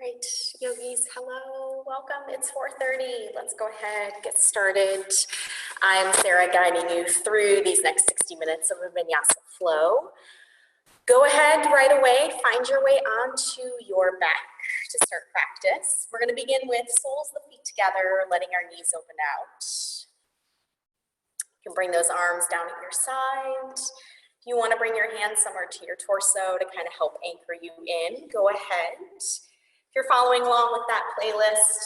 Great, yogis, hello, welcome. It's 4:30. Let's go ahead, get started. I'm Sara, guiding you through these next 60 minutes of a vinyasa flow. Go ahead right away, find your way onto your back to start practice. We're going to begin with soles of the feet together, letting our knees open out. You can bring those arms down at your side. If you want to bring your hands somewhere to your torso to kind of help anchor you in, go ahead. If you're following along with that playlist,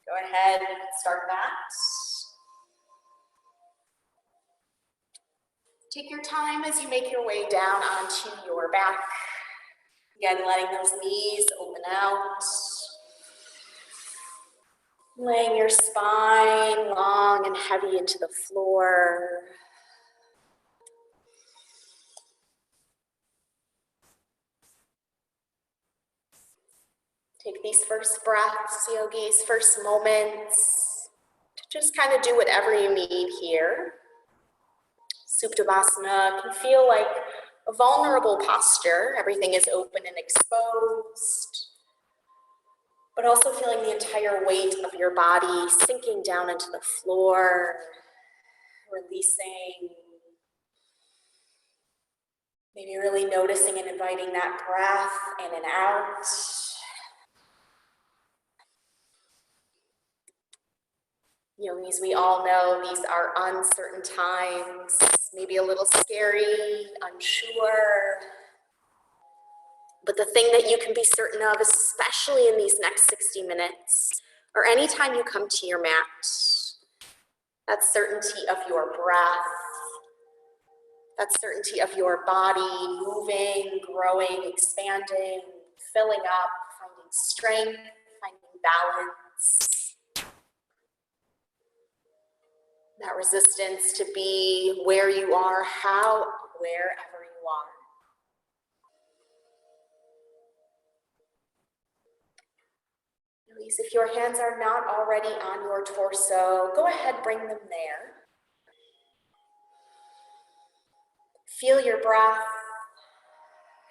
go ahead and start that. Take your time as you make your way down onto your back. Again, letting those knees open out. Laying your spine long and heavy into the floor. Take these first breaths, yogis, first moments to just kind of do whatever you need here. Suptavasana can feel like a vulnerable posture. Everything is open and exposed, but also feeling the entire weight of your body sinking down into the floor, releasing. Maybe really noticing and inviting that breath in and out. Yogis, we all know these are uncertain times, maybe a little scary, unsure. But the thing that you can be certain of, especially in these next 60 minutes, or anytime you come to your mat, that certainty of your breath, that certainty of your body moving, growing, expanding, filling up, finding strength, finding balance. That resistance to be where you are, wherever you are. Please, if your hands are not already on your torso, go ahead, bring them there. Feel your breath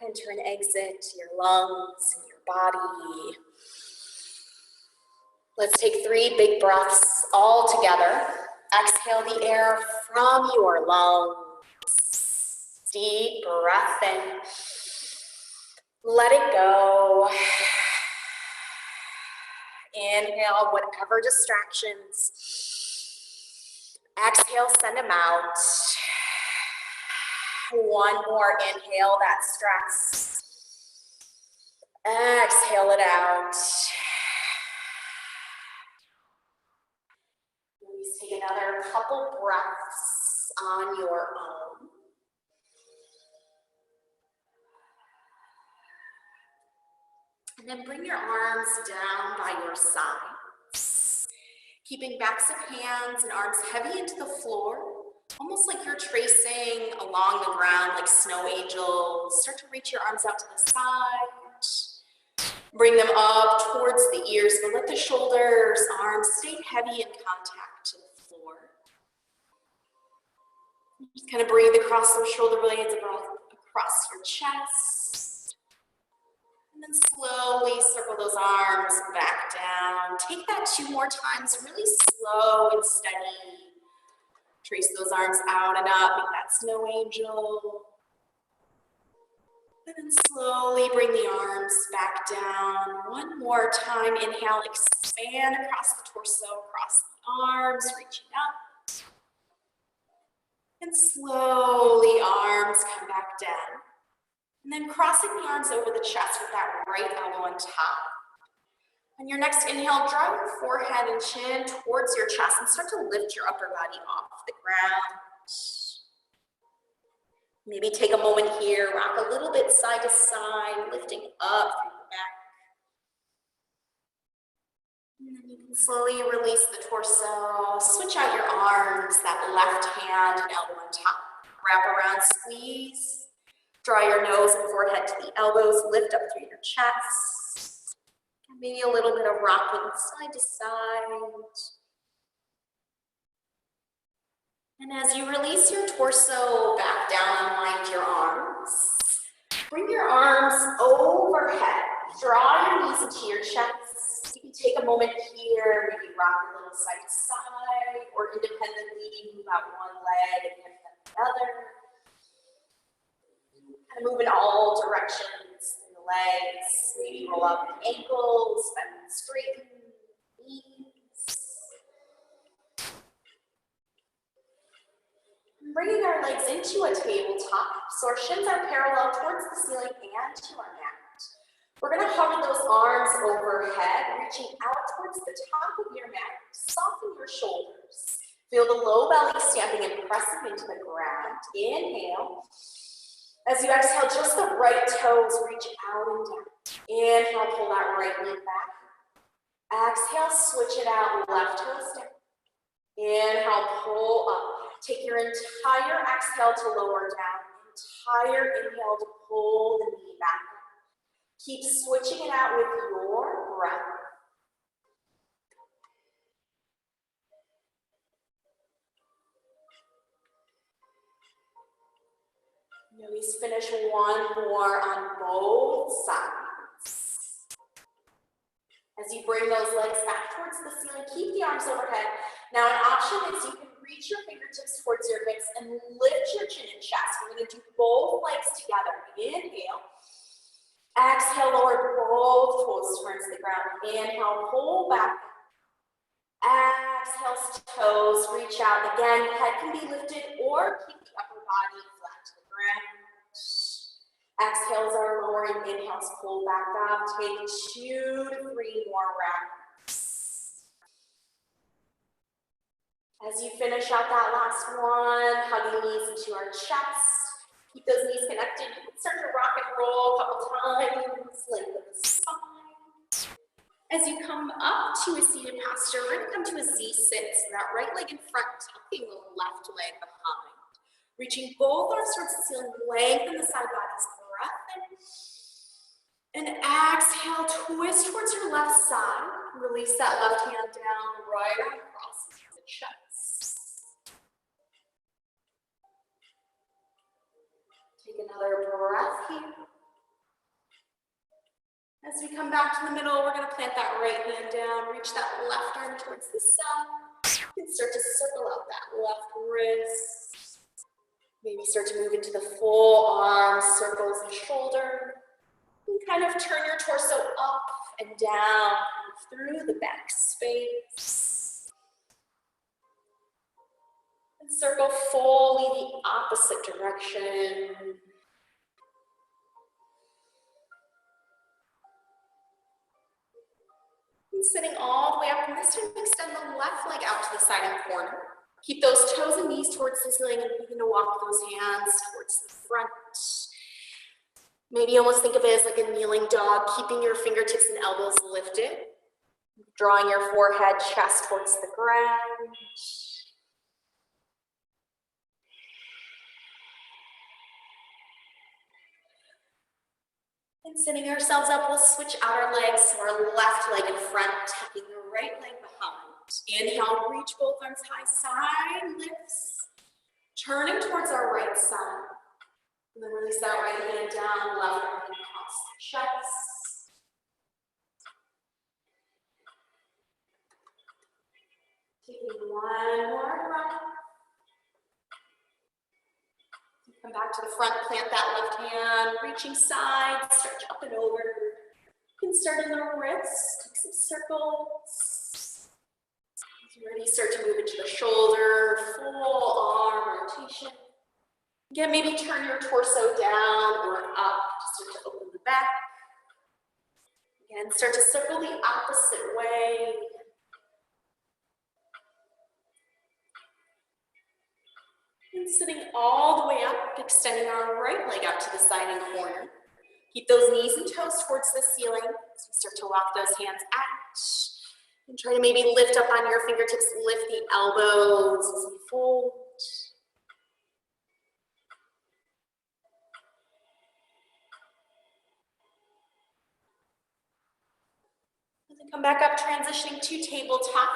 enter and exit your lungs and your body. Let's take 3 big breaths all together. Exhale the air from your lungs. Deep breath in. Let it go. Inhale, whatever distractions. Exhale, send them out. One more inhale, that stress. Exhale it out. Please take another couple breaths on your own. And then bring your arms down by your sides. Keeping backs of hands and arms heavy into the floor, almost like you're tracing along the ground like snow angels. Start to reach your arms out to the side. Bring them up towards the ears, but let the shoulders, arms stay heavy in contact to the floor. Just kind of breathe across those shoulder blades, across your chest. And then slowly circle those arms back down. Take that 2 more times, really slow and steady. Trace those arms out and up, make that snow angel. And then slowly bring the arms back down. One more time, inhale, expand across the torso, across the arms, reaching up. And slowly arms come back down. And then crossing the arms over the chest with that right elbow on top. On your next inhale, draw your forehead and chin towards your chest and start to lift your upper body off the ground. Maybe take a moment here, rock a little bit side to side, lifting up through the back. And then you can slowly release the torso, switch out your arms, that left hand and elbow on top. Wrap around, squeeze. Draw your nose and forehead to the elbows, lift up through your chest. Maybe a little bit of rocking side to side. And as you release your torso back down, unwind your arms. Bring your arms overhead. Draw your knees knees into your chest. You can take a moment here, maybe rock a little side to side, or independently move out one leg and then the other. Kind of move in all directions in the legs. Maybe roll out the ankles, bend and straighten the knees. Bringing our legs into a tabletop, so our shins are parallel towards the ceiling and to our mat. We're going to hover those arms overhead, reaching out towards the top of your mat. Soften your shoulders. Feel the low belly stamping and pressing into the ground. Inhale. As you exhale, just the right toes reach out and down. Inhale, pull that right knee back. Exhale, switch it out, left toes down. Inhale, pull up. Take your entire exhale to lower down. Entire inhale to pull the knee back. Keep switching it out with your breath. Notice finish one more on both sides. As you bring those legs back towards the ceiling, keep the arms overhead. Now an option is you can reach your fingertips towards your hips and lift your chin and chest. We're going to do both legs together. Inhale. Exhale, lower both toes towards the ground. Inhale, pull back. Exhale, toes reach out. Again, head can be lifted or keep the upper body flat to the ground. Exhales are lowering. Inhales, pull back up. Take 2 to 3 more rounds. As you finish out that last one, hugging knees into our chest. Keep those knees connected. You can start to rock and roll a couple times. Lengthen the spine. As you come up to a seated posture, we're going to come to a Z-sit. So that right leg in front, tucking the left leg behind. Reaching both arms towards the ceiling, lengthen the side body's breath in. And exhale, twist towards your left side. Release that left hand down, right arm crosses the chest. Take another breath here. As we come back to the middle, we're going to plant that right hand down, reach that left arm towards the sun. You can start to circle out that left wrist. Maybe start to move into the full arm circles and shoulder. You can kind of turn your torso up and down through the back space. And circle fully the opposite direction. And sitting all the way up, and this time extend the left leg out to the side and corner. Keep those toes and knees towards the ceiling and begin to walk those hands towards the front. Maybe almost think of it as like a kneeling dog, keeping your fingertips and elbows lifted. Drawing your forehead, chest towards the ground. And sitting ourselves up, we'll switch out our legs, so our left leg in front, tucking the right leg behind. Inhale, reach both arms high, side lifts. Turning towards our right side. And then release that right hand down, left arm across the chest. Taking one more breath. Come back to the front, plant that left hand, reaching side, stretch up and over. You can start in the wrist, take some circles. As you're ready, start to move into the shoulder, full arm rotation. Again, maybe turn your torso down or up to start to open the back. Again, start to circle the opposite way. And sitting all the way up, extending our right leg out to the side and corner. Keep those knees and toes towards the ceiling as we start to walk those hands out. And try to maybe lift up on your fingertips, lift the elbows as we fold. And then come back up, transitioning to tabletop.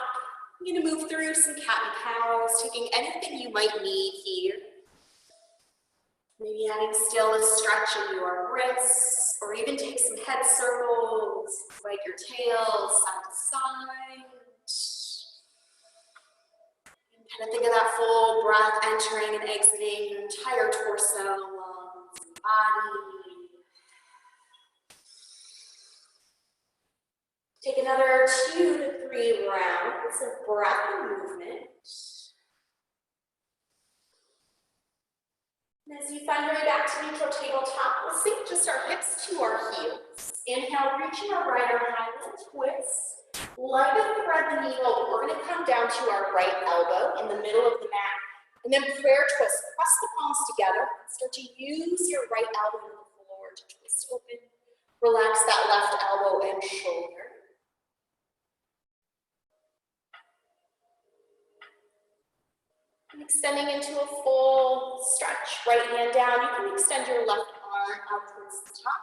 I'm going to move through some cat and cows, taking anything you might need here. Maybe adding still a stretch in your wrists, or even take some head circles. Wag your tail side to side. And kind of think of that full breath entering and exiting your entire torso, lungs, and body. Take another 2 to 3 rounds of breath and movement. And as you find your way back to neutral tabletop, we'll sink just our hips to our heels. Inhale, reaching our right arm high, little twist. Like a thread the needle, we're going to come down to our right elbow in the middle of the mat. And then prayer twist. Press the palms together. Start to use your right elbow on the floor to twist open. Relax that left elbow and shoulder. And extending into a full stretch. Right hand down. You can extend your left arm out towards the top.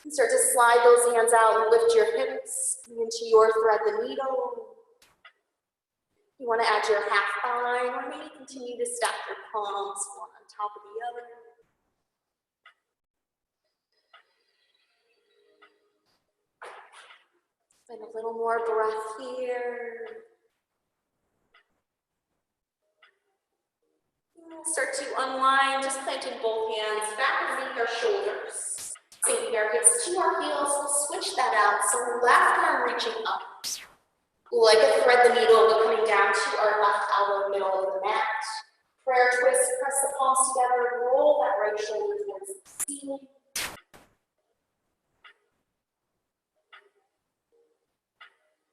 And start to slide those hands out. Lift your hips into your thread the needle. You want to add your half thigh, or maybe continue to stack your palms one on top of the other. Spend a little more breath here. Start to unwind, just planting both hands back underneath our shoulders. Sinking our hips to our heels, we'll switch that out. So left arm reaching up. Like a thread the needle, but coming down to our left elbow, middle of the mat. Prayer twist, press the palms together, roll that right shoulder towards the ceiling.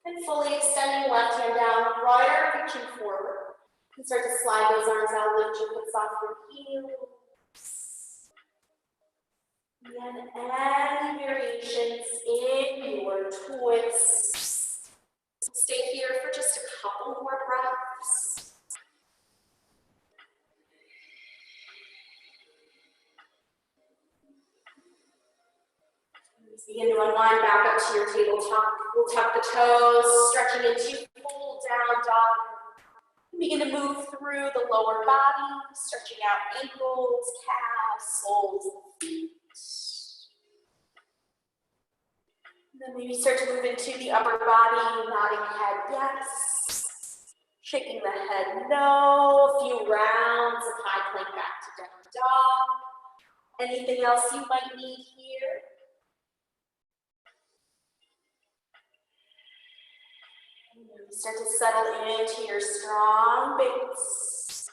And fully extending left hand down, right arm reaching forward. And start to slide those arms out, lift your hips off your heels. And any variations in your twists. Stay here for just a couple more breaths. Begin to unwind back up to your tabletop. We'll tuck the toes, stretching into full down dog. Begin to move through the lower body, stretching out ankles, calves, soles, and feet. Then maybe start to move into the upper body, nodding head yes, shaking the head no, a few rounds of high plank back to down dog. Anything else you might need here? Start to settle into your strong base.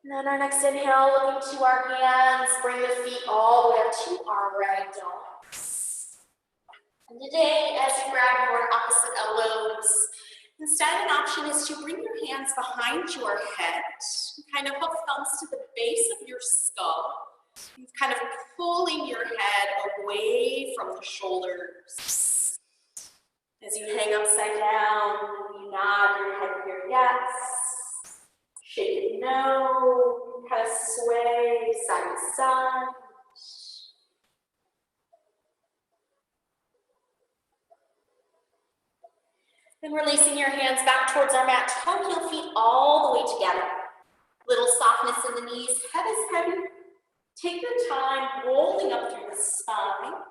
And then our next inhale, looking to our hands, bring the feet all the way up to our ragdoll. And today, as you grab your opposite elbows, instead an option is to bring your hands behind your head, kind of hook thumbs to the base of your skull, kind of pulling your head away from the shoulders. As you hang upside down, you nod your head here, yes. Shake it, no. Kind of sway side to side. Then releasing your hands back towards our mat, toe heel feet all the way together. Little softness in the knees, head is heavy. Take your time rolling up through the spine.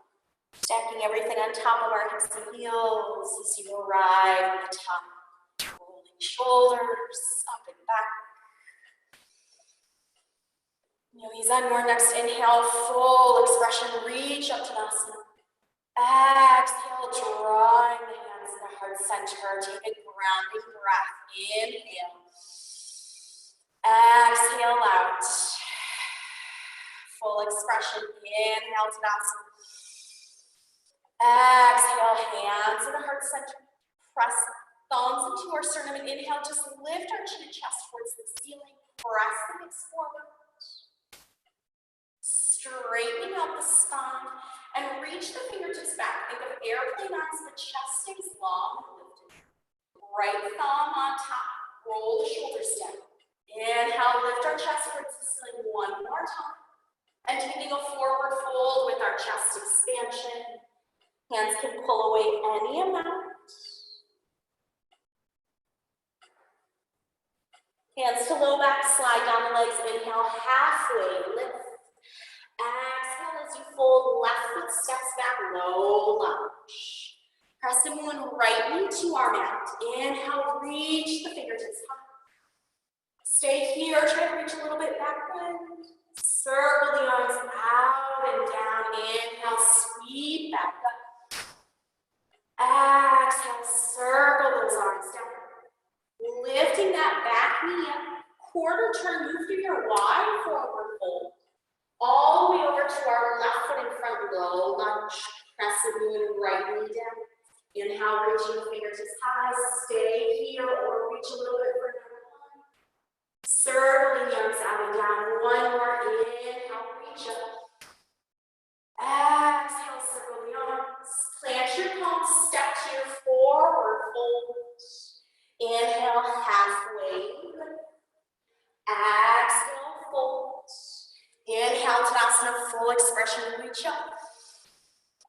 Stacking everything on top of our hips and heels as you arrive at the top. Rolling shoulders up and back. Yogis on your next inhale, full expression, reach up to Tadasana. Exhale, drawing the hands to the heart center. Take a grounding breath. Inhale. Exhale out. Full expression. Inhale, Tadasana. Exhale, hands in the heart center. Press thumbs into our sternum and inhale. Just lift our chin and chest towards the ceiling. Press the hips forward. Straightening out the spine and reach the fingertips back. Think of airplane arms, the chest stays long and lifted. Right thumb on top. Roll the shoulders down. Inhale, lift our chest towards the ceiling one more time. And taking a forward fold with our chest expansion. Hands can pull away any amount. Hands to low back, slide down the legs. Inhale, halfway lift. Exhale as you fold, left foot steps back, low lunge. Press the moon right knee to our mat. Inhale, reach the fingertips high. Stay here, try to reach a little bit back bend. Circle the arms out and down. Inhale, sweep back up. Exhale, circle those arms down. Lifting that back knee up. Quarter turn, move through your wide forward fold. All the way over to our left foot in front, low lunge. Press the moon right knee down. Inhale, reaching the fingertips high. Stay here or reach a little bit further. Circling the arms out and down. One more. Inhale, reach up. Exhale, circle the arms. Plant your palms, step to your forward fold. Inhale, halfway. Exhale, fold. Inhale, Tadasana, full expression, reach up.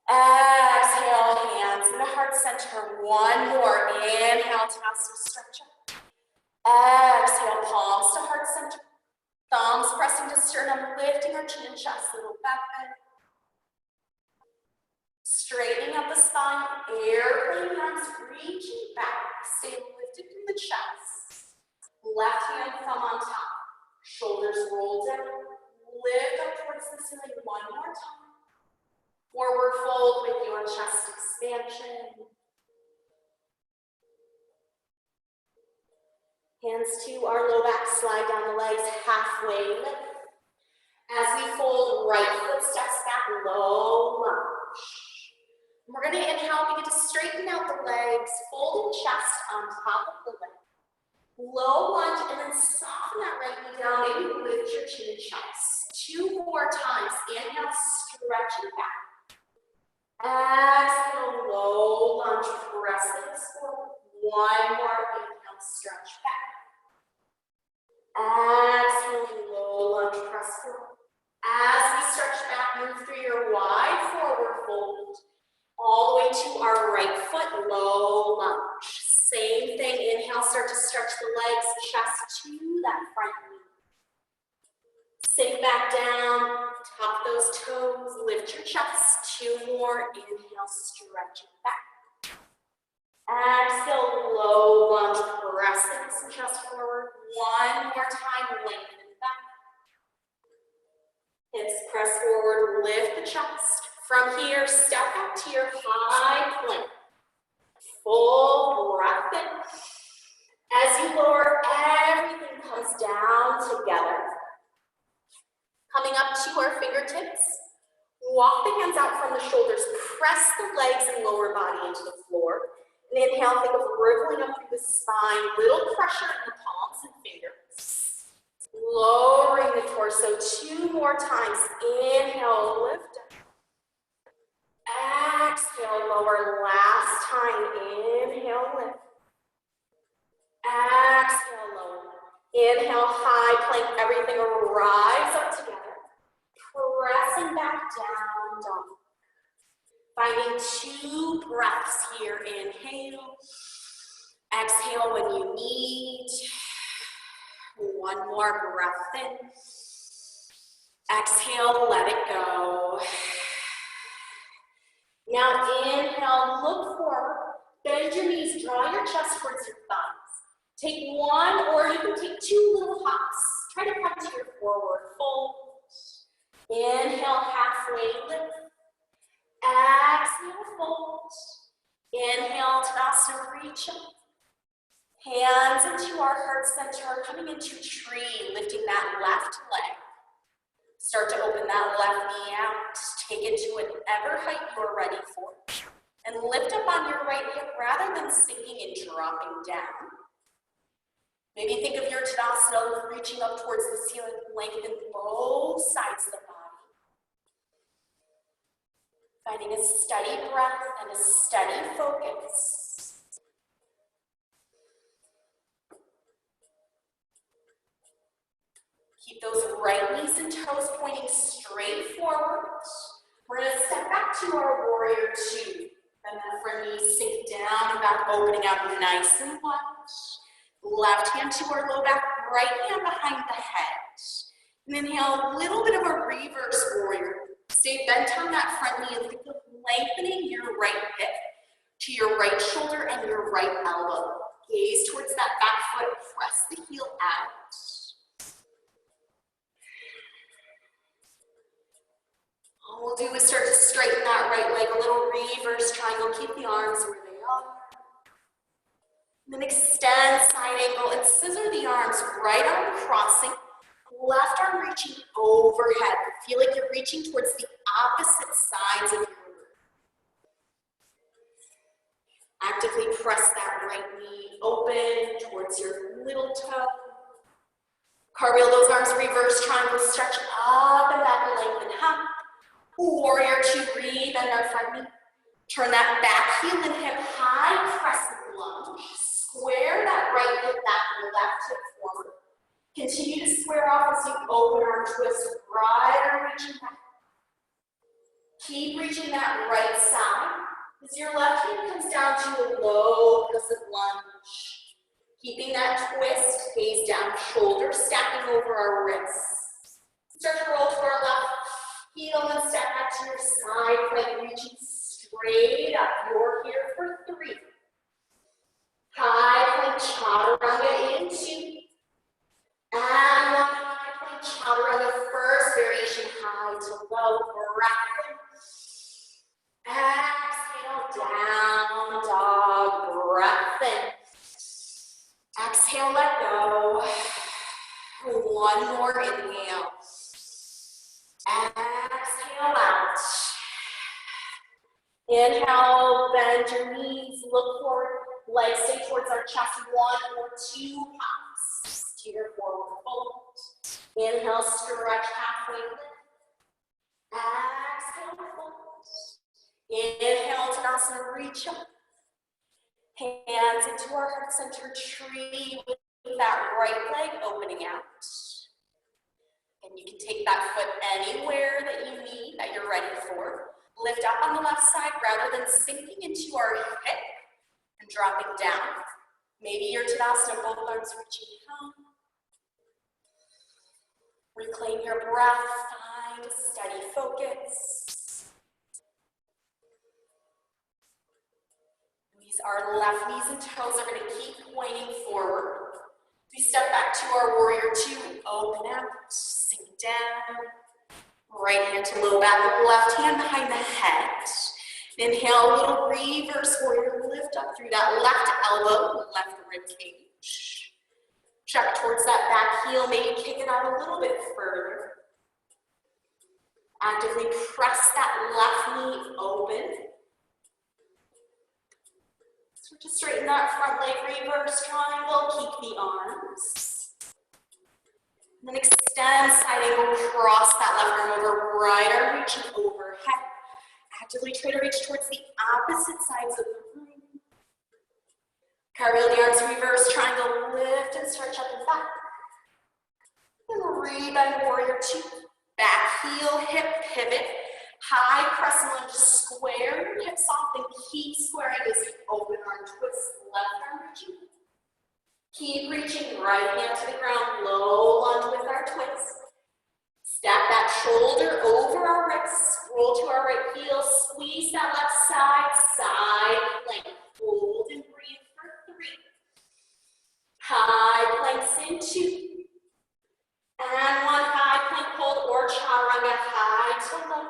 Exhale, hands in the heart center. One more. Inhale, Tadasana, stretch up. Exhale, palms to heart center. Thumbs pressing to sternum, lifting our chin and chest, little back bend. Straightening up the spine, airplane arms reaching back. Stay lifted through the chest. Left hand thumb on top. Shoulders roll down. Lift up towards the ceiling one more time. Forward fold with your chest expansion. Hands to our low back, slide down the legs, halfway lift. As we fold, right foot steps back, low lunge. We're going to inhale, begin to straighten out the legs, folding chest on top of the leg. Low lunge, and then soften that right knee down, maybe lift your chin and chest. Two more times. Inhale, stretch it back. Exhale, low lunge, press it forward. One more. Inhale, stretch back. Exhale, low lunge, press forward. As we stretch back, move through your wide forward fold. All the way to our right foot, low lunge. Same thing, inhale, start to stretch the legs, chest to that front knee. Sink back down, tuck those toes, lift your chest. Two more, inhale, stretch it back. Exhale, low lunge, pressing some chest forward. One more time, lengthen back. Hips press forward, lift the chest. From here, step up to your high plank. Full breath in. As you lower, everything comes down together. Coming up to our fingertips, walk the hands out from the shoulders, press the legs and lower body into the floor. And inhale, think of wriggling up through the spine, little pressure in the palms and fingers. Lowering the torso, two more times. Inhale, lift up. Exhale, lower, last time. Inhale, lift. Exhale, lower. Inhale, high plank, everything rise up together. Pressing back down, dog. Finding two breaths here. Inhale. Exhale when you need. One more breath in. Exhale, let it go. Now inhale, look forward. Bend your knees, draw your chest towards your thighs. Take one, or you can take two little hops. Try to come to your forward fold. Inhale, halfway lift. Exhale, fold. Inhale, Tadasana, reach up. Hands into our heart center, coming into tree, lifting that left leg. Start to open that left knee out. Take it to whatever height you're ready for. And lift up on your right hip rather than sinking and dropping down. Maybe think of your Tadasana reaching up towards the ceiling, lengthen both sides of the body. Finding a steady breath and a steady focus. Keep those right knees and toes pointing straight forward. We're going to step back to our warrior two. Then that front knee sink down and back, opening out nice and wide. Left hand to our low back, right hand behind the head. And inhale, a little bit of a reverse warrior. Stay bent on that front knee and think of lengthening right hip to your right shoulder and your right elbow. Gaze towards that back foot, press the heel out. All we'll do is start to straighten that right leg, a little reverse triangle, keep the arms where they are. And then extend side angle and scissor the arms, right arm crossing, left arm reaching overhead. Feel like you're reaching towards the opposite sides of your room. Actively press that right knee open towards your little toe. Cartwheel those arms, reverse triangle, stretch up and back, lengthen up. Warrior two, breathe, bend our front knee. Turn that back heel and hip high, crescent lunge. Square that right hip back and left hip forward. Continue to square off as you open arm twist, right arm reaching back. Keep reaching that right side as your left hand comes down to a low crescent lunge. Keeping that twist, gaze down, shoulders stacking over our wrists. Start to roll to our left. Heel and step back to your side plank, reaching straight up. You're here for 3. High plank chaturanga in 2. And 1 high plank chaturanga, first variation, high to low, breath in. Exhale, down dog, breath in. Exhale, let go. 1 more inhale. Exhale out. Inhale, bend your knees, look forward, legs stay towards our chest. 1 or 2 pops to your forward fold. Inhale, stretch halfway lift. Exhale, fold. Inhale, Tadasana, reach up. Hands into our heart center tree with that right leg opening out. And you can take that foot anywhere that you need, that you're ready for. Lift up on the left side rather than sinking into our hip and dropping down. Maybe your Tadasana, both arms reaching home. Reclaim your breath, find a steady focus. Our left knees and toes are going to keep pointing forward. We step back to our warrior two, open out, sink down. Right hand to low back, left hand behind the head. Inhale, little reverse warrior, lift up through that left elbow, left rib cage. Check towards that back heel, maybe kick it out a little bit further. Actively press that left knee open. So just straighten that front leg, reverse triangle, keep the arms. And then extend side angle, cross that left arm over, right arm reaching overhead. Actively try to reach towards the opposite sides of the room. Cartwheel the arms, reverse triangle, lift and stretch up and back. And rebend warrior two. Back heel, hip pivot. High crescent lunge, square your hips off and keep squaring as you open arm twist, left arm reaching. Keep reaching, right hand to the ground, low lunge with our twist. Step that shoulder over our wrists, roll to our right heel, squeeze that left side, side plank. Hold and breathe for 3. High planks in 2. And 1 high plank hold or chaturanga, high to low.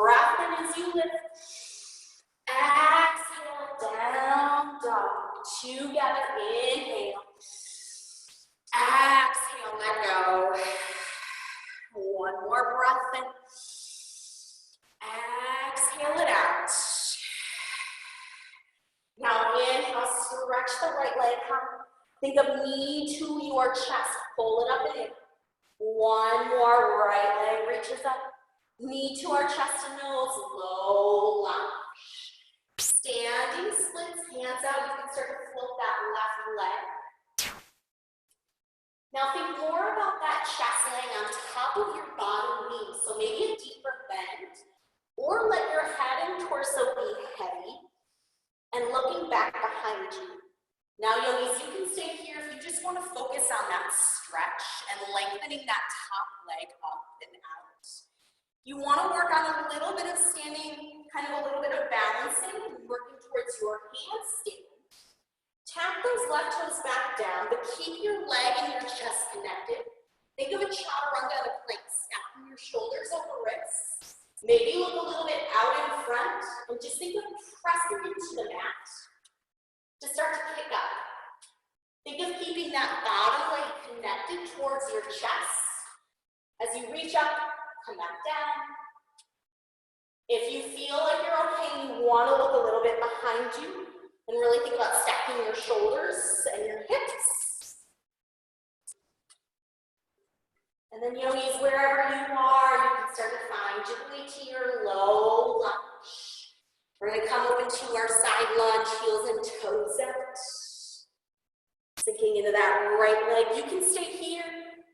Breath in as you lift. Exhale, down dog. Together, inhale. Exhale, let go. 1 more breath in. Exhale it out. Now inhale, stretch the right leg up. Think of knee to your chest. Pull it up and in. 1 more, right leg reaches up. Knee to our chest and nose, low lunge. Standing splits, hands out. You can start to float that left leg. Now think more about that chest laying on top of your bottom knee. So maybe a deeper bend, or let your head and torso be heavy and looking back behind you. Now yogis, you can stay here if you just want to focus on that stretch and lengthening that top leg up and out. You want to work on a little bit of standing, kind of a little bit of balancing, towards your handstand. Tap those left toes back down, but keep your leg and your chest connected. Think of a chaturanga at a plank, stacking your shoulders over wrists. Maybe look a little bit out in front, and just think of pressing into the mat to start to kick up. Think of keeping that bottom leg connected towards your chest. As you reach up, come back down. If you feel like you're okay, you want to look a little bit behind you and really think about stacking your shoulders and your hips. And then yogis, wherever you are, you can start to find gently to your low lunge. We're going to come up into our side lunge, heels and toes out. Sinking into that right leg. You can stay here,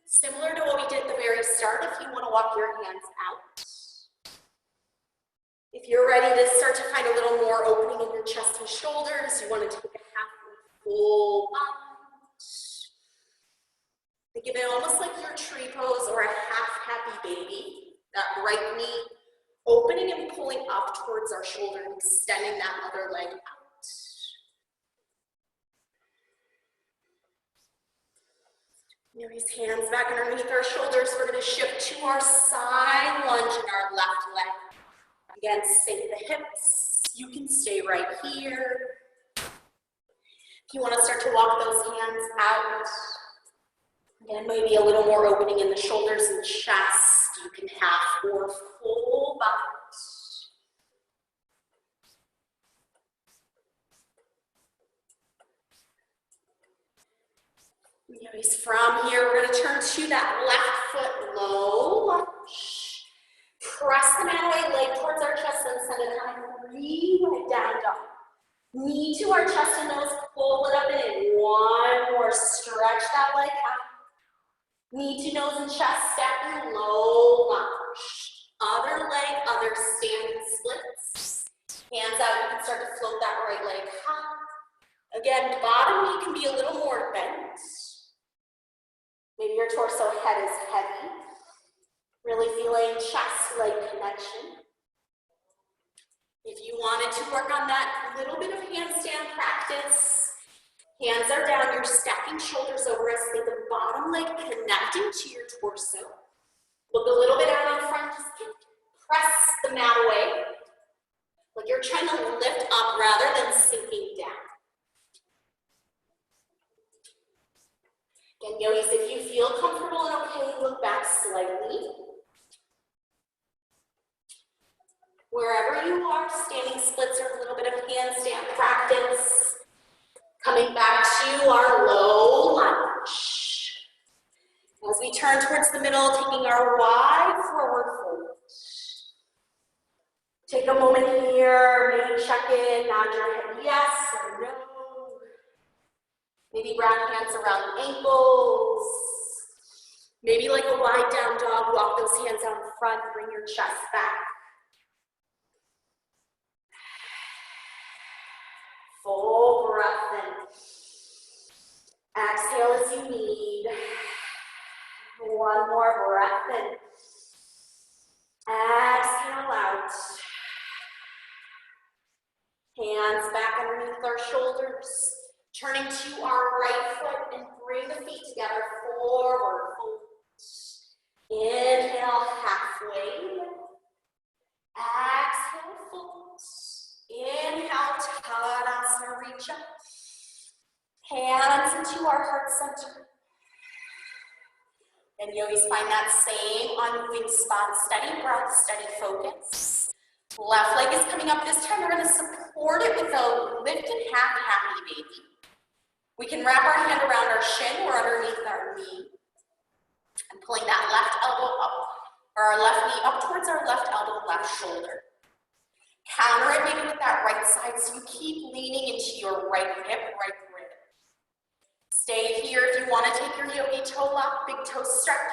similar to what we did at the very start if you want to walk your hands out. If you're ready to start to find a little more opening in your chest and shoulders, you want to take a half full lunge. Think of it almost like your tree pose or a half happy baby. That right knee opening and pulling up towards our shoulder and extending that other leg out. These hands back underneath our shoulders. We're going to shift to our side lunge in our left leg. Again, sink the hips. You can stay right here. If you want to start to walk those hands out, again, maybe a little more opening in the shoulders and chest. You can half or full bound. From here, we're going to turn to that left foot low lunge. Press the mat away, leg towards our chest, and send it high. Re-leg down dog. Knee to our chest and nose, pull it up and in. One more, stretch that leg out. Knee to nose and chest, step your low lunge. Other leg, other standing splits. Hands out, you can start to float that right leg high. Again, bottom knee can be a little more bent. Maybe your torso head is heavy. Really feeling chest-leg connection. If you wanted to work on that little bit of handstand practice, hands are down, you're stacking shoulders over us, think the bottom leg connecting to your torso. Look a little bit out in front, just press the mat away. Like you're trying to lift up rather than sinking down. Again, yogis, if you feel comfortable and okay, look back slightly. Wherever you are, standing splits are a little bit of handstand practice. Coming back to our low lunge. As we turn towards the middle, taking our wide forward fold. Take a moment here, maybe check in, nod your head yes or no. Maybe wrap hands around ankles. Maybe like a wide down dog, walk those hands out in front, bring your chest back. Full breath in. Exhale as you need. One more breath in. Exhale out. Hands back underneath our shoulders. Turning to our right foot and bring the feet together, forward fold. Inhale, halfway. Exhale, fold. Inhale, Tadasana, reach up. Hands into our heart center. And yogis, find that same unmoving spot, steady breath, steady focus. Left leg is coming up. This time we're going to support it with a lifted half happy baby. We can wrap our hand around our shin or underneath our knee. And pulling that left elbow up, or our left knee up towards our left elbow, left shoulder. Counter it maybe with that right side, so you keep leaning into your right hip, right rib. Stay here if you want to take your yogi toe lock, big toe stretch.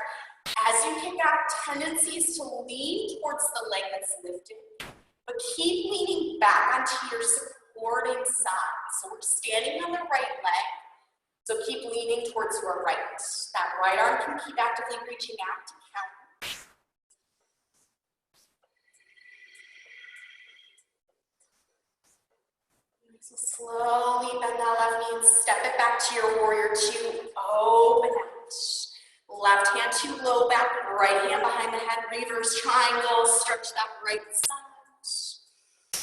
As you kick out, tendencies to lean towards the leg that's lifted, but keep leaning back onto your supporting side. So we're standing on the right leg, so keep leaning towards your right. That right arm can keep actively reaching out to counter. So slowly bend that left knee and step it back to your warrior two. Open out. Left hand to low back, right hand behind the head, reverse triangle, stretch that right side.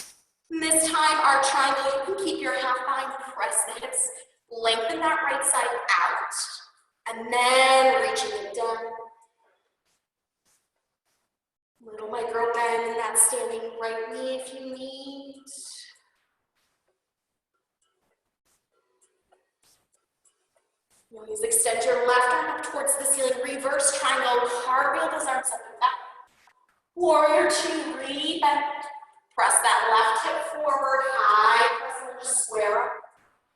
And this time, our triangle, you can keep your half bind, press the hips, lengthen that right side out, and then reaching it down. Little micro bend in that standing right knee if you need. Please extend your left arm up towards the ceiling. Reverse triangle, cartwheel those arms up and back. Warrior two, re-bend. Press that left hip forward, high press and just square up.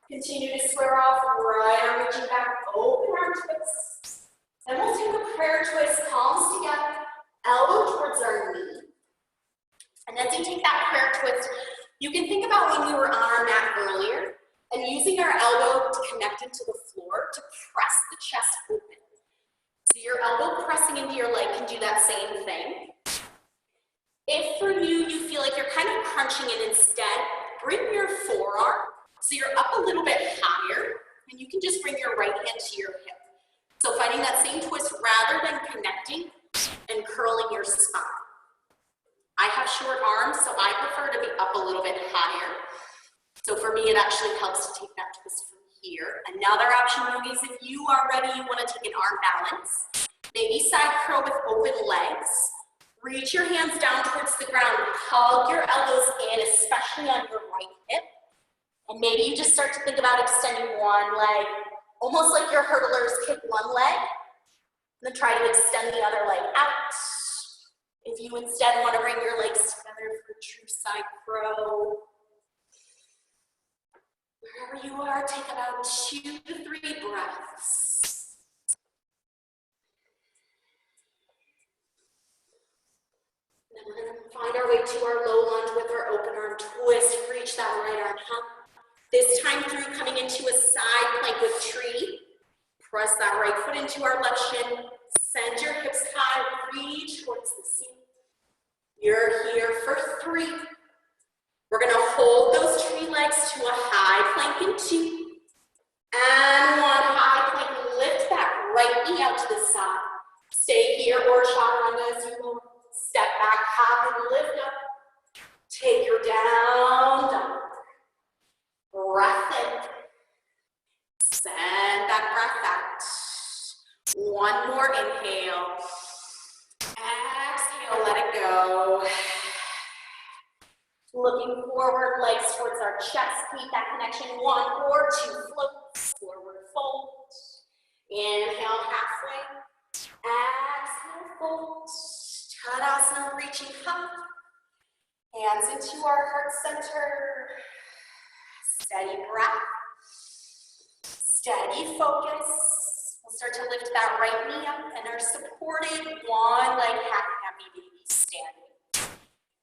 Continue to square off, right arm reaching back, open arm twist. Then we'll take a prayer twist, palms together, elbow towards our knee. And as you take that prayer twist, you can think about when we were on our mat earlier and using our elbow to connect into the floor to press the chest open. So your elbow pressing into your leg can do that same thing. If for you, you feel like you're kind of crunching it instead, bring your forearm so you're up a little bit higher, and you can just bring your right hand to your hip. So finding that same twist rather than connecting and curling your spine. I have short arms, so I prefer to be up a little bit higher. So for me, it actually helps to take that twist from here. Another option, yogis, if you are ready, you want to take an arm balance. Maybe side curl with open legs. Reach your hands down towards the ground. Hug your elbows in, especially on your right hip. And maybe you just start to think about extending one leg, almost like your hurdlers kick one leg, and then try to extend the other leg out. If you instead want to bring your legs together for true side crow. Wherever you are, take about 2 to 3 breaths. Then we're going to find our way to our low lunge with our open arm twist. Reach that right arm up. This time through, coming into a side plank with tree. Press that right foot into our left shin. Send your hips high, reach towards the ceiling. You're here for 3. We're gonna hold those tree legs to a high plank in 2. And 1 high plank, lift that right knee out to the side. Stay here or chaturanga as you go. Step back, hop and lift up. Take your down dog. Breath in. Send that breath out. 1 more inhale. Exhale, let it go. Looking forward, legs towards our chest. Keep that connection. 1 or 2 floats. Forward fold. Inhale halfway. Exhale fold. Tadasana, reaching up. Hands into our heart center. Steady breath. Steady focus. We'll start to lift that right knee up and are supported 1 leg half happy baby standing.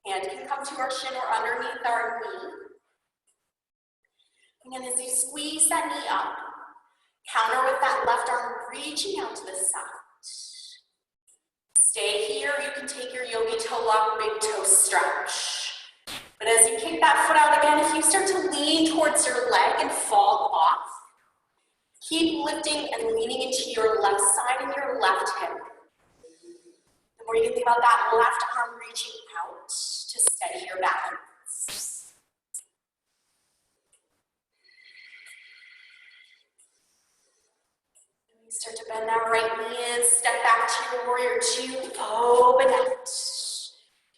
Hand can come to our shin or underneath our knee. And then as you squeeze that knee up, counter with that left arm reaching out to the side. Stay here. You can take your yogi toe lock, big toe stretch. But as you kick that foot out again, if you start to lean towards your leg and fall off, keep lifting and leaning into your left side and your left hip. The more you can think about that left arm reaching out to steady your balance. And you start to bend that right knee in, step back to your warrior 2, open out.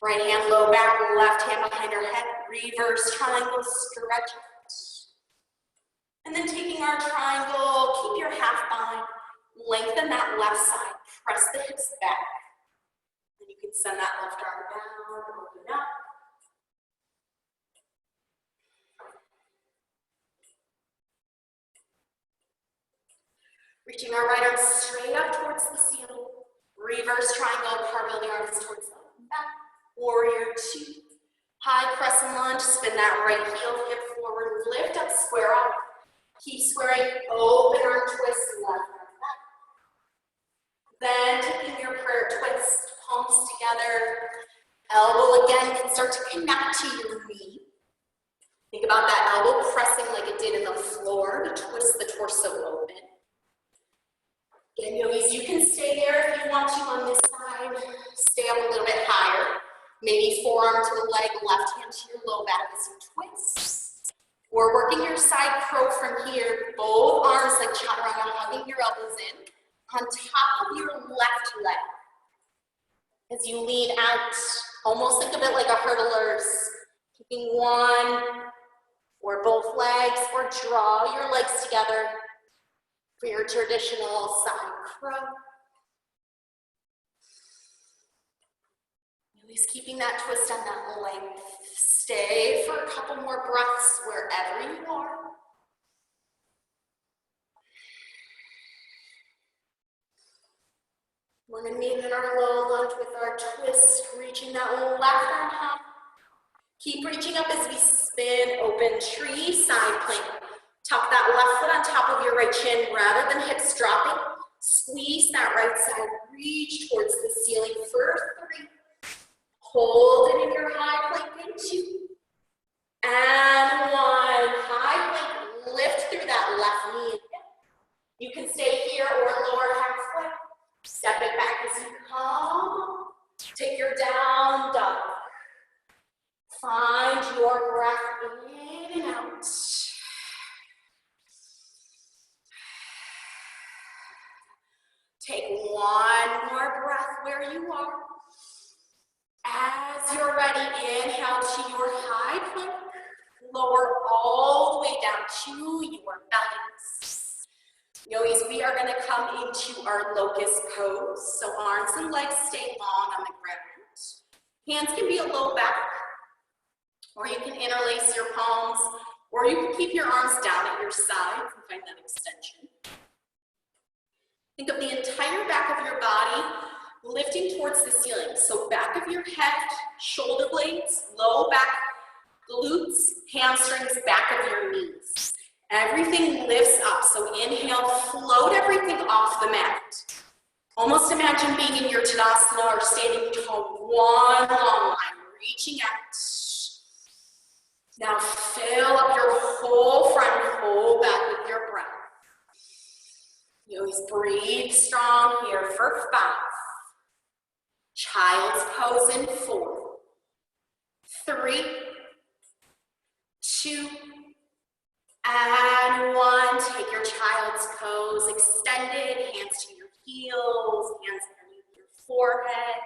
Right hand low back, left hand behind our head, reverse triangle, stretch out. And then taking our triangle, keep your half bind, lengthen that left side, press the hips back. Then you can send that left arm down, open up. Reaching our right arm straight up towards the ceiling. Reverse triangle, cartwheel the arms towards the back. Warrior 2. High crescent lunge, spin that right heel, hip forward, lift up, square up. Keep squaring, open arm twist, left arm back. Then taking your prayer twist, palms together. Elbow again can start to connect to your knee. Think about that elbow pressing like it did in the floor to twist the torso open. Again, yogis, you can stay there if you want to on this side. Stay up a little bit higher. Maybe forearm to the leg, left hand to your low back as you twist. Or working your side crow from here, both arms like chaturanga, hugging your elbows in, on top of your left leg. As you lean out, almost think of it like a hurdler's, keeping one or both legs, or draw your legs together for your traditional side crow. Always keeping that twist on that length. Stay for a couple more breaths wherever you are. We're going to meet in our low lunge with our twist, reaching that left arm high. Keep reaching up as we spin, open tree, side plank. Tuck that left foot on top of your right shin rather than hips dropping. Squeeze that right side, reach towards the ceiling for 3. Hold it in your high plank in 2. And 1. High plank, lift through that left knee. You can stay here or lower halfway. Step it back as you come. Take your down dog. Find your breath in and out. Take one more breath where you are. As you're ready, inhale to your high plank. Lower all the way down to your bellies. Yogis, we are going to come into our locust pose. So arms and legs stay long on the ground. Hands can be a low back, or you can interlace your palms, or you can keep your arms down at your sides and find that extension. Think of the entire back of your body lifting towards the ceiling. So back of your head, shoulder blades, low back, glutes, hamstrings, back of your knees. Everything lifts up. So inhale, float everything off the mat. Almost imagine being in your Tadasana or standing tall, one long line, reaching out. Now fill up your whole front, whole back with your breath. You always breathe strong here for 5. Child's pose in 4, 3, 2, and 1. Take your child's pose extended, hands to your heels, hands underneath your forehead.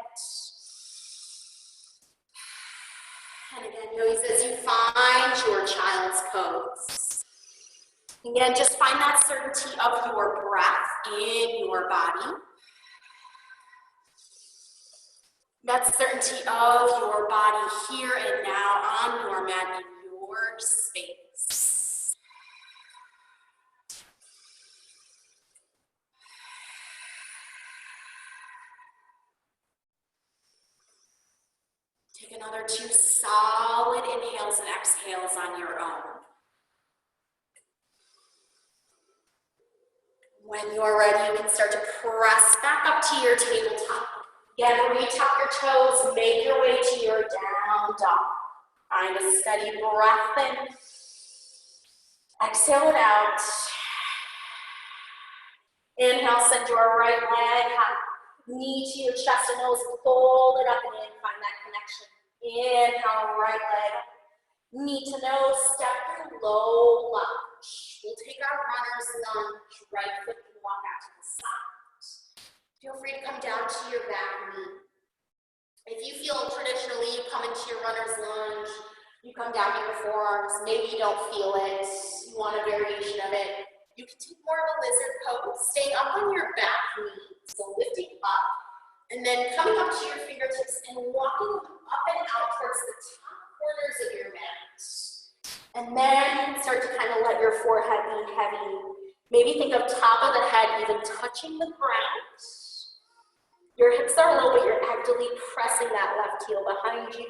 And again, notice as you find your child's pose. Again, just find that certainty of your breath in your body. That certainty of your body here and now on your mat in your space. Take another 2 solid inhales and exhales on your own. When you're ready, you can start to press back up to your tabletop. Again, retuck your toes, make your way to your down dog. Find a steady breath in. Exhale it out. Inhale, send your right leg high. Knee to your chest and nose, fold it up and in, find that connection. Inhale, right leg up. Knee to nose, step through low lunge. We'll take our runner's lunge, right foot can walk out to the side. Feel free to come down to your back knee. If you feel traditionally, you come into your runner's lunge, you come down to your forearms, maybe you don't feel it, you want a variation of it. You can take more of a lizard pose, staying up on your back knee, so lifting up, and then coming up to your fingertips and walking up and out towards the top corners of your mat. And then you can start to kind of let your forehead be heavy. Maybe think of top of the head even touching the ground. Your hips are low, but you're actively pressing that left heel behind you.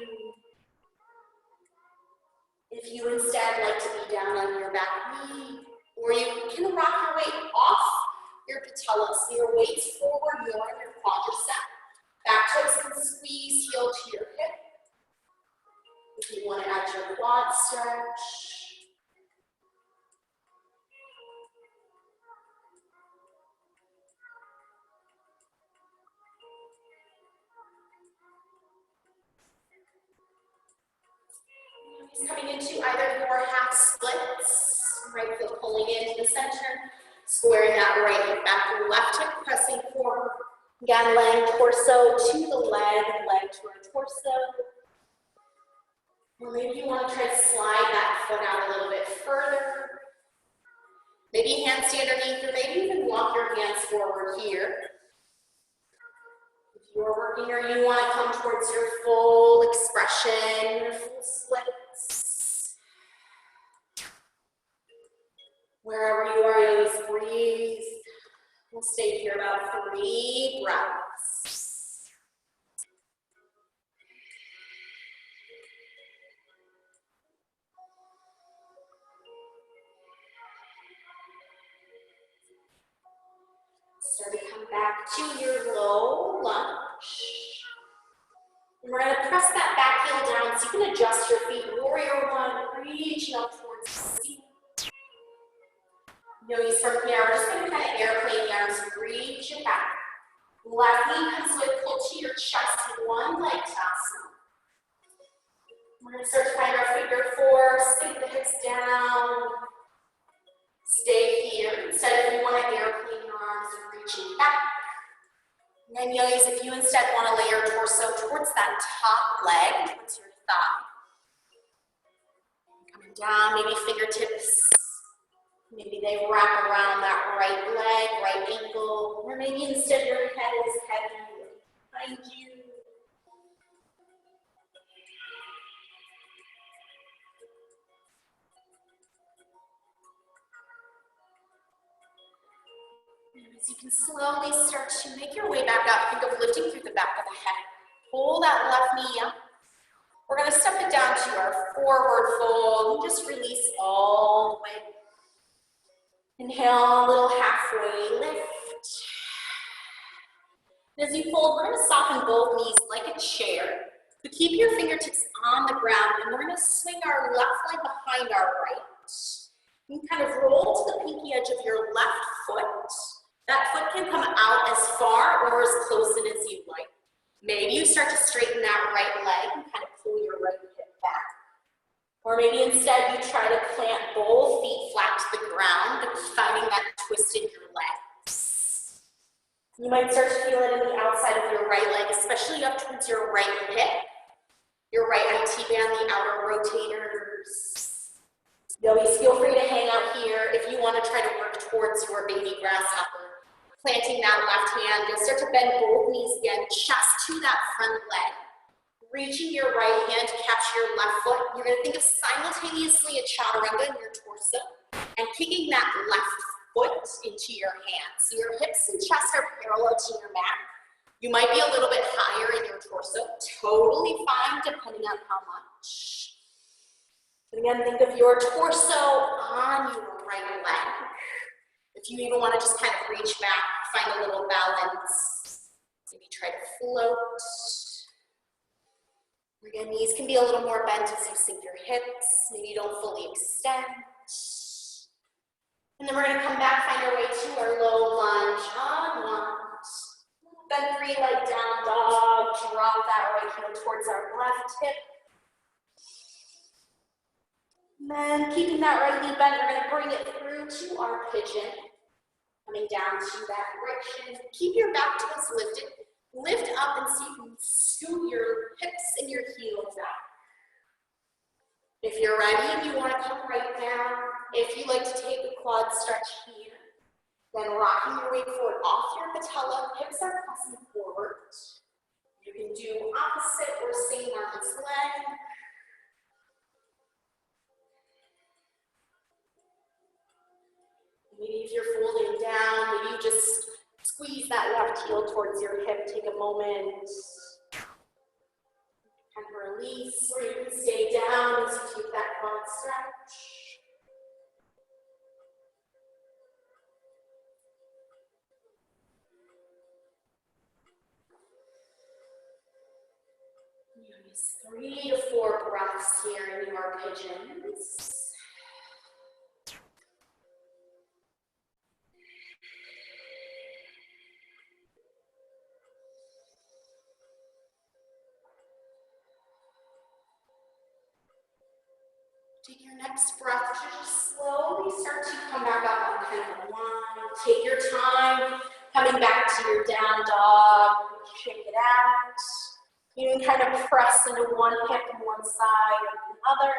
If you instead like to be down on your back knee, or you can rock your weight off your patella, so your weight's forward more in your quadricep. Back toes can squeeze heel to your hip. If you want to add your quad stretch. Coming into either your half splits, right foot pulling into the center, squaring that right hip back to the left hip, pressing forward. Again, leg torso to the leg, leg to our torso. Or maybe you want to try to slide that foot out a little bit further. Maybe hands stay underneath, or maybe even walk your hands forward here. If you're working or you want to come towards your full expression, your full splits. Wherever you are, you always breathe. We'll stay here about 3 breaths. Start to come back to your low lunge. And we're going to press that back heel down so you can adjust your feet. Warrior one, reaching up towards the ceiling. Yogis from here, we're just going to kind of airplane the arms, reach it back. Left knee comes with, pull to your chest in one leg toss. We're going to start to find our figure 4, sink the hips down. Stay here. Instead, if you want to airplane your arms and reaching back. And then yogis, if you instead want to lay your torso towards that top leg, towards your thigh. Coming down, maybe fingertips. Maybe they wrap around that right leg, right ankle, or maybe instead your head is heavy behind you. And as you can slowly start to make your way back up, think of lifting through the back of the head. Pull that left knee up. We're going to step it down to our forward fold and just release all the way. Inhale, a little halfway lift. And as you fold, we're going to soften both knees like a chair. But keep your fingertips on the ground, and we're going to swing our left leg behind our right. You can kind of roll to the pinky edge of your left foot. That foot can come out as far or as close in as you like. Maybe you start to straighten that right leg and kind of pull your right hip back. Or maybe instead you try to plant both feet flat to the ground, finding that twist in your legs. You might start to feel it in the outside of your right leg, especially up towards your right hip, your right IT band, the outer rotators. Yogis, feel free to hang out here if you want to try to work towards your baby grasshopper. Planting that left hand, you'll start to bend both knees again, chest to that front leg. Reaching your right hand to catch your left foot. You're going to think of simultaneously a chaturanga in your torso and kicking that left foot into your hand. So your hips and chest are parallel to your mat. You might be a little bit higher in your torso. Totally fine depending on how much. And again, think of your torso on your right leg. If you even want to just kind of reach back, find a little balance. Maybe try to float. Again, knees can be a little more bent as you sink your hips. Maybe you don't fully extend. And then we're going to come back, find our way to our low lunge. Onward. Bend 3 leg down dog. Drop that right heel towards our left hip. And then keeping that right knee bent, we're going to bring it through to our pigeon. Coming down to that right shin. Keep your back toes lifted. Lift up and see if you can scoot your hips and your heels out. If you're ready and you want to come right down, if you like to take a quad stretch here, then rocking your weight forward off your patella, hips are pressing forward. You can do opposite or same on this leg. Maybe if you're folding down, maybe you just squeeze that left heel towards your hip. Take a moment. And release, or you can stay down as you take that quad stretch. Use 3 to 4 breaths breaths here in your pigeons. Take your next breath to just slowly start to come back up on kind of a line. Take your time coming back to your down dog. Shake it out. You can kind of press into one hip on one side and the other.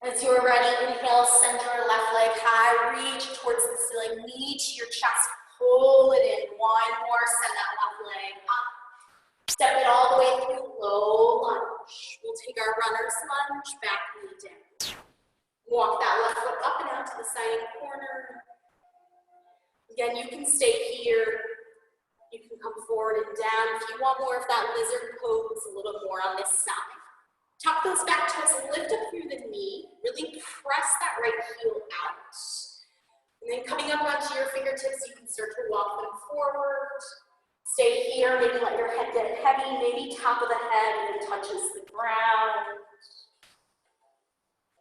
As you're ready, inhale, send your left leg high, reach towards the ceiling, knee to your chest, pull it in. One more, send that left leg up. Step it all the way through, low lunge. We'll take our runner's lunge, back knee down. Walk that left foot up and out to the side and corner. Again, you can stay here. You can come forward and down. If you want more of that lizard pose, a little more on this side. Tuck those back toes, lift up through the knee. Really press that right heel out. And then coming up onto your fingertips, you can start to walk them forward. Stay here, maybe let your head get heavy, maybe top of the head even touches the ground.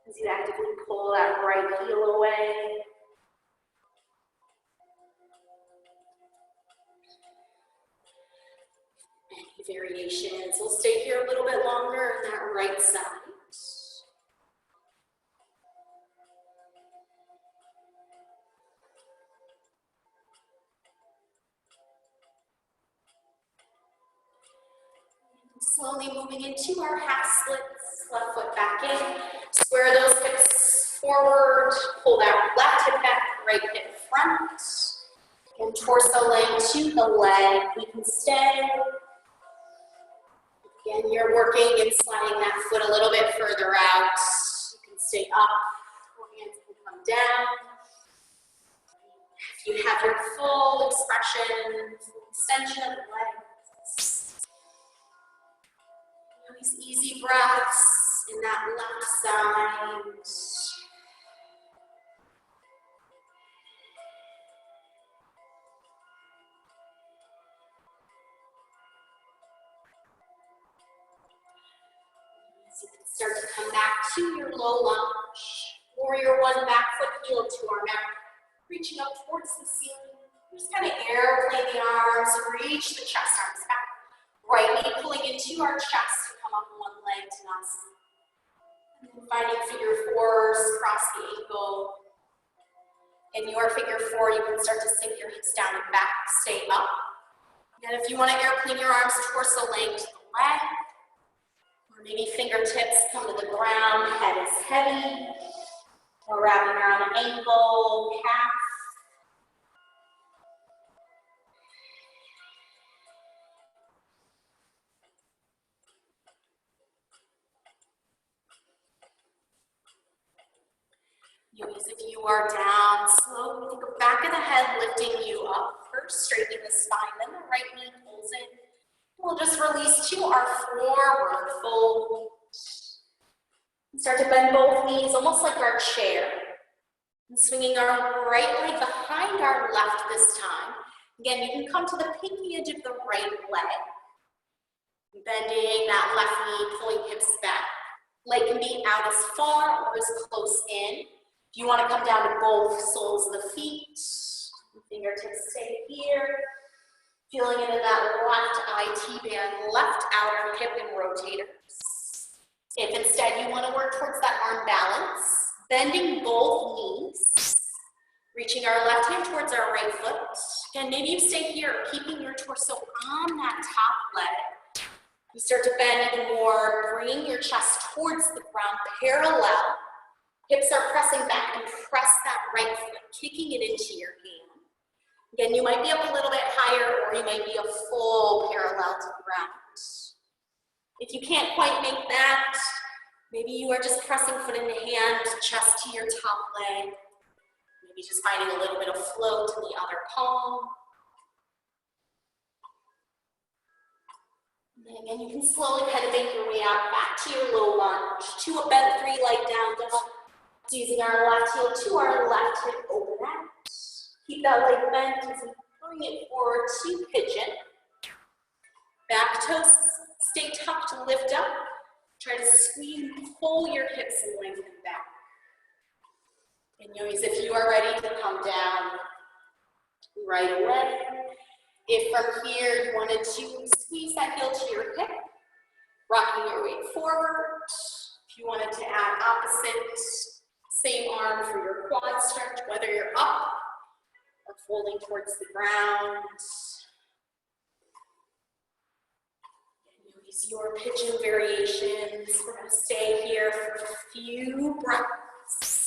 As you actively pull that right heel away. Any variations, we'll stay here a little bit longer on that right side. Slowly moving into our half splits, left foot back in. Square those hips forward, pull that left hip back, right hip front. And torso leg to the leg, we can stay. Again, you're working and sliding that foot a little bit further out. You can stay up, or hands can come down. If you have your full expression, full extension of the legs. These easy breaths in that left side. So you can start to come back to your low lunge. Warrior one, back foot heel to our mat. Reaching up towards the ceiling. Just kind of airplane the arms, reach the chest, arms back. Right knee pulling into our chest to come up one leg to Nasa. And then finding figure fours, cross the ankle. In your figure four, you can start to sink your hips down and back, stay up. And if you want to airplane your arms torso length to the leg, or maybe fingertips come to the ground, head is heavy, or wrapping around the ankle, calf. Yogis, if you are down, slowly think of back of the head lifting you up. First, straightening the spine, then the right knee pulls in. We'll just release to our forward fold. Start to bend both knees, almost like our chair. And swinging our right leg behind our left this time. Again, you can come to the pinky edge of the right leg. Bending that left knee, pulling hips back. Leg can be out as far or as close in. If you want to come down to both soles of the feet, fingertips stay here. Feeling into that left IT band, left outer hip and rotators. If instead you want to work towards that arm balance, bending both knees, reaching our left hand towards our right foot. Again, maybe you stay here, keeping your torso on that top leg. You start to bend even more, bringing your chest towards the ground, parallel. Hips are pressing back and press that right foot, kicking it into your hand. Again, you might be up a little bit higher or you might be a full parallel to the ground. If you can't quite make that, maybe you are just pressing foot in the hand, chest to your top leg. Maybe just finding a little bit of flow to the other palm. And again, you can slowly kind of make your way out back to your low lunge, to a bent three-leg down dog. Using our left heel to our left hip, open out. Keep that leg bent as we bring it forward to pigeon. Back toes stay tucked, lift up. Try to squeeze, pull your hips and lengthen back. And yogis, if you are ready to come down right away, if from here you wanted to squeeze that heel to your hip, rocking your weight forward. If you wanted to add opposite, same arm for your quad stretch, whether you're up or folding towards the ground. Use your pigeon variations. We're going to stay here for a few breaths.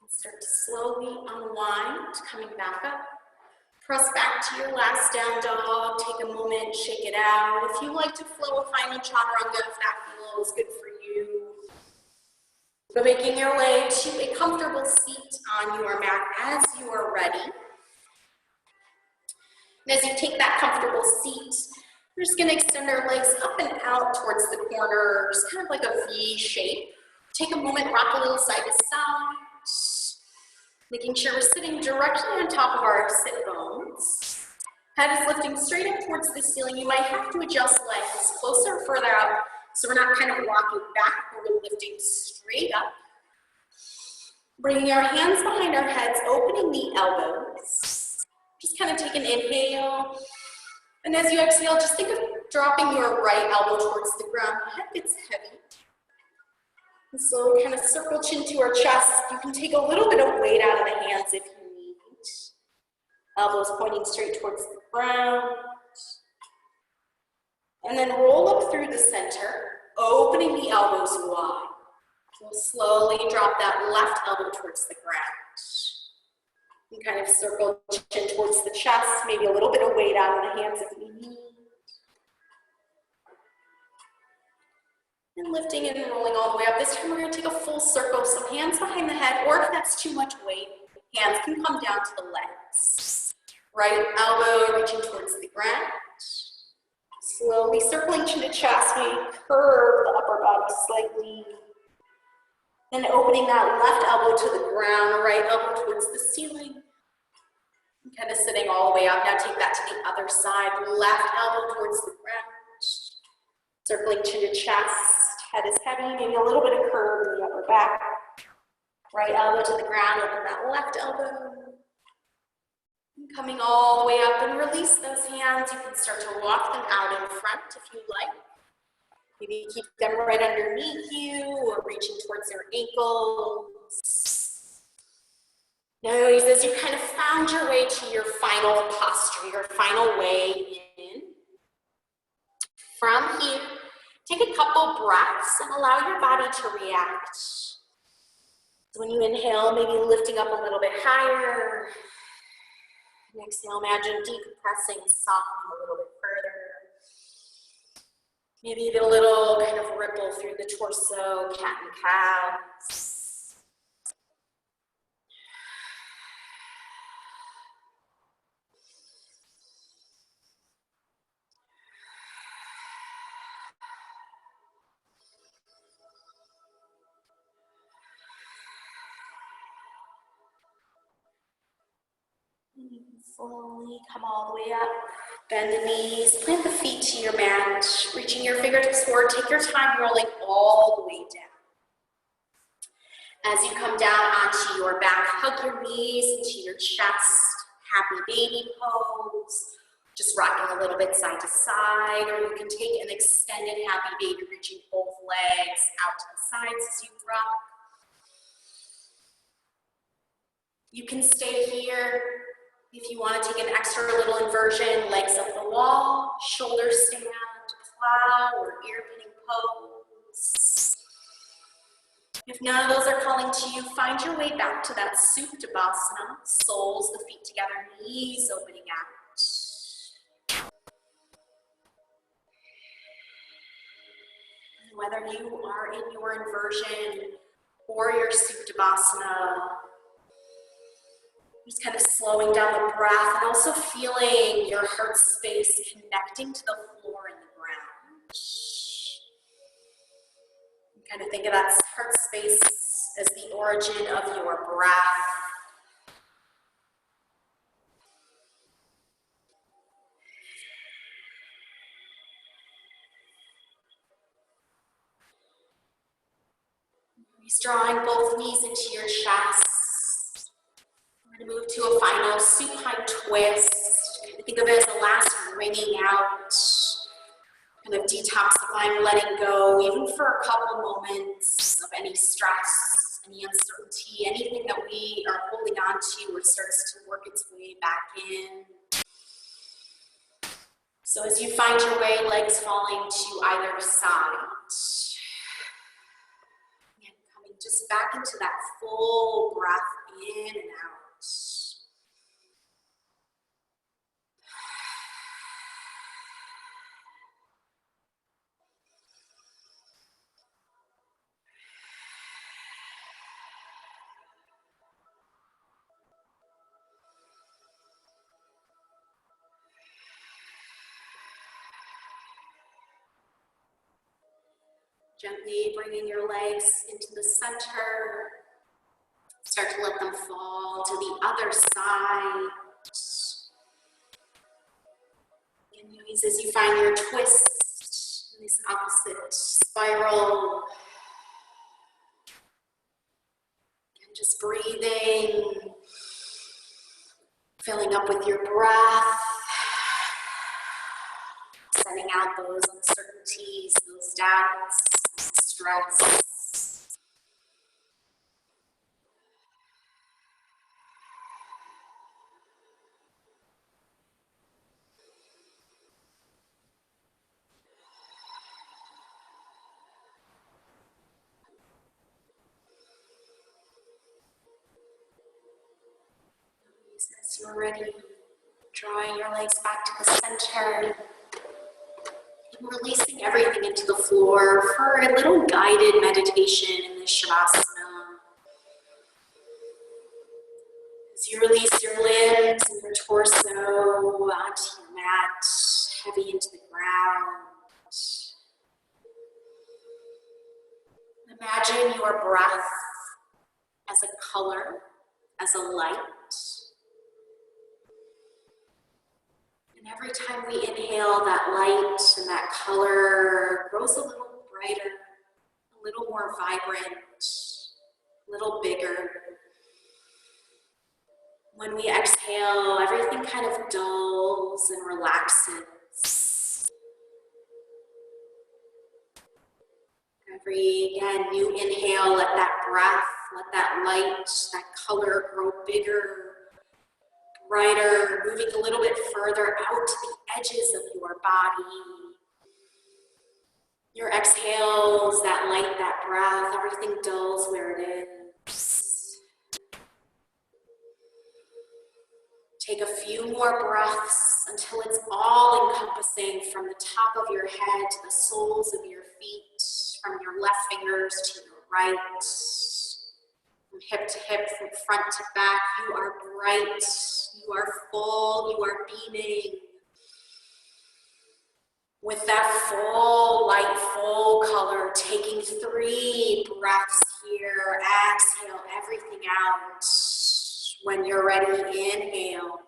Start to slowly unwind, coming back up. Press back to your last down dog. Take a moment, shake it out. If you like to flow a final chaturanga, if that feels good for you. But making your way to a comfortable seat on your mat as you are ready. And as you take that comfortable seat, we're just going to extend our legs up and out towards the corners, kind of like a V shape. Take a moment, rock a little side to side. Making sure we're sitting directly on top of our sit bones. Head is lifting straight up towards the ceiling. You might have to adjust legs closer or further out so we're not kind of rocking back, but we're lifting straight up. Bringing our hands behind our heads, opening the elbows. Just kind of take an inhale. And as you exhale, just think of dropping your right elbow towards the ground. Head gets heavy. And slowly kind of circle chin to our chest. You can take a little bit of weight out of the hands if you need. Elbows pointing straight towards the ground. And then roll up through the center, opening the elbows wide. We'll slowly drop that left elbow towards the ground. And kind of circle chin towards the chest, maybe a little bit of weight out of the hands if you need. And lifting and rolling all the way up. This time we're going to take a full circle, so hands behind the head, or if that's too much weight, hands can come down to the legs. Right elbow reaching towards the ground. Slowly circling chin to chest, we curve the upper body slightly. Then opening that left elbow to the ground, right elbow towards the ceiling. And kind of sitting all the way up. Now take that to the other side. Left elbow towards the ground. Circling chin to chest. Head is heavy, maybe a little bit of curve in the upper back. Right elbow to the ground, open that left elbow. And coming all the way up and release those hands. You can start to walk them out in front if you like. Maybe keep them right underneath you or reaching towards your ankles. Notice as you kind of found your way to your final posture, your final way in. From here, take a couple breaths and allow your body to react. So when you inhale, maybe lifting up a little bit higher. And exhale, imagine decompressing, softening a little bit further. Maybe even a little kind of ripple through the torso, cat and cows. And you can slowly come all the way up. Bend the knees, plant the feet to your mat, reaching your fingertips forward. Take your time rolling all the way down. As you come down onto your back, hug your knees into your chest. Happy baby pose. Just rocking a little bit side to side, or you can take an extended happy baby, reaching both legs out to the sides as you rock. You can stay here. If you want to take an extra little inversion, legs up the wall, shoulder stand, plow, or ear pinning pose. If none of those are calling to you, find your way back to that Suptabhasana. Soles, the feet together, knees opening out. And whether you are in your inversion or your Suptabhasana, just kind of slowing down the breath and also feeling your heart space connecting to the floor and the ground. Kind of think of that heart space as the origin of your breath. Release, drawing both knees into your chest. We're going to move to a final supine twist. Think of it as the last wringing out, kind of detoxifying, letting go, even for a couple moments of any stress, any uncertainty, anything that we are holding on to or starts to work its way back in. So as you find your way, legs falling to either side, and coming just back into that full breath in and out. Gently bringing your legs into the center. Start to let them fall to the other side. And use as you find your twist in this opposite spiral. And just breathing, filling up with your breath, sending out those uncertainties, those doubts, stress. As you're ready, drawing your legs back to the center and releasing everything into the floor for a little guided meditation in this Shavasana. As you release your limbs and your torso onto your mat, heavy into the ground. Imagine your breath as a color, as a light. And every time we inhale, that light and that color grows a little brighter, a little more vibrant, a little bigger. When we exhale, everything kind of dulls and relaxes. Every, again, new inhale, let that breath, let that light, that color grow bigger, brighter, moving a little bit further out to the edges of your body. Your exhales, that light, that breath, everything dulls where it is. Take a few more breaths until it's all encompassing from the top of your head to the soles of your feet, from your left fingers to your right. From hip to hip, from front to back, you are bright, you are full, you are beaming. With that full light, full color, taking 3 breaths here, exhale everything out. When you're ready, inhale.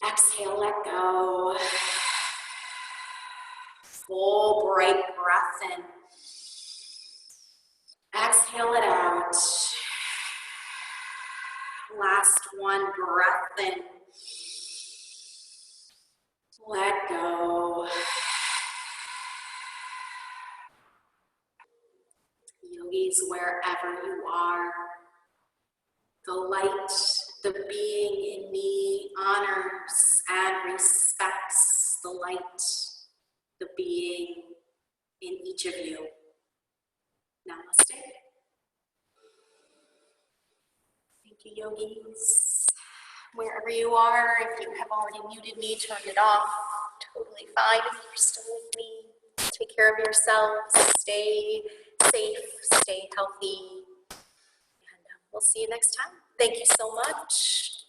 Exhale, let go. Full bright breath in. Exhale it out. Last one, breath in. Let go. Yogis, wherever you are, the light, the being in me honors and respects the light, the being in each of you. Namaste. Thank you, yogis. Wherever you are, if you have already muted me, turn it off. Totally fine if you're still with me. Take care of yourselves. Stay safe, stay healthy. And we'll see you next time. Thank you so much.